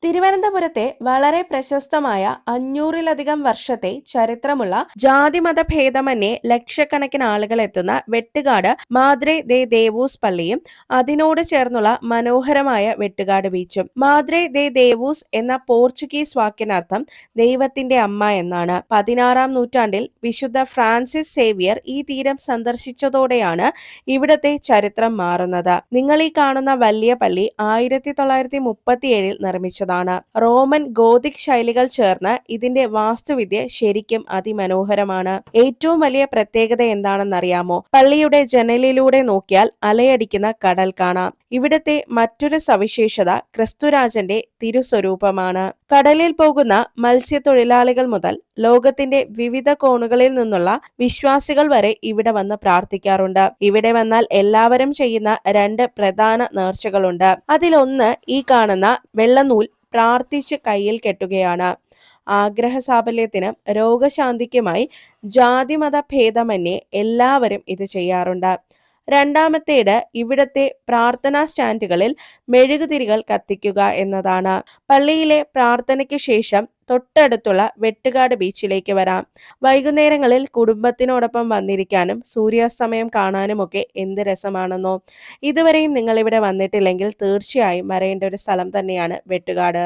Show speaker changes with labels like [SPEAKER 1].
[SPEAKER 1] തിരുവനന്തപുരത്തെ വളരെ പ്രശസ്തമായ 500-ലധികം വർഷത്തെ ചരിത്രമുള്ള ജാതിമത ഭേദമന്യേ ലക്ഷക്കണക്കിന് ആളുകൾ എത്തുന്ന വെട്ടുകാട് മാദ്രെ ദേ ദേവൂസ് പള്ളിയും അതിനോട് ചേർന്നുള്ള മനോഹരമായ വെട്ടുകാട് ബീച്ചും. മാദ്രെ ദേ ദേവൂസ് എന്ന പോർച്ചുഗീസ് വാക്കിനർത്ഥം ദൈവത്തിന്റെ അമ്മ എന്നാണ്. 16-ാം നൂറ്റാണ്ടിൽ വിശുദ്ധ ഫ്രാൻസിസ് സേവിയർ ഈ തീരം സന്ദർശിച്ചതോടെയാണ് ഇവിടത്തെ ചരിത്രം മാറുന്നത്. നിങ്ങൾ ഈ കാണുന്ന വലിയ പള്ളി 1937-ൽ നിർമ്മിച്ചതാണ്. റോമൻ ഗോതിക് ശൈലികൾ ചേർന്ന് ഇതിന്റെ വാസ്തുവിദ്യ ശരിക്കും അതിമനോഹരമാണ്. ഏറ്റവും വലിയ പ്രത്യേകത എന്താണെന്നറിയാമോ? പള്ളിയുടെ ജനലിലൂടെ നോക്കിയാൽ അലയടിക്കുന്ന കടൽ കാണാം. ഇവിടത്തെ മറ്റൊരു സവിശേഷത ക്രിസ്തുരാജന്റെ തിരുസ്വരൂപമാണ്. കടലിൽ പോകുന്ന മത്സ്യത്തൊഴിലാളികൾ മുതൽ ലോകത്തിന്റെ വിവിധ കോണുകളിൽ നിന്നുള്ള വിശ്വാസികൾ വരെ ഇവിടെ വന്ന് പ്രാർത്ഥിക്കാറുണ്ട്. ഇവിടെ വന്നാൽ എല്ലാവരും ചെയ്യുന്ന 2 പ്രധാന നേർച്ചകളുണ്ട്. അതിലൊന്ന് ഈ കാണുന്ന വെള്ളനൂൽ പ്രാർത്ഥിച്ച് കയ്യിൽ കെട്ടുകയാണ്. ആഗ്രഹ സാഫല്യത്തിനും രോഗശാന്തിക്കുമായി ജാതിമത ഭേദമന്യേ എല്ലാവരും ഇത് ചെയ്യാറുണ്ട്. രണ്ടാമത്തേത് ഇവിടത്തെ പ്രാർത്ഥനാ സ്റ്റാൻഡുകളിൽ മെഴുകുതിരികൾ കത്തിക്കുക എന്നതാണ്. പള്ളിയിലെ പ്രാർത്ഥനയ്ക്ക് ശേഷം തൊട്ടടുത്തുള്ള വെട്ടുകാട് ബീച്ചിലേക്ക് വരാം. വൈകുന്നേരങ്ങളിൽ കുടുംബത്തിനോടൊപ്പം വന്നിരിക്കാനും സൂര്യാസ്തമയം കാണാനുമൊക്കെ എന്ത് രസമാണെന്നോ. ഇതുവരെയും നിങ്ങൾ ഇവിടെ വന്നിട്ടില്ലെങ്കിൽ തീർച്ചയായും വരേണ്ട ഒരു സ്ഥലം തന്നെയാണ് വെട്ടുകാട്.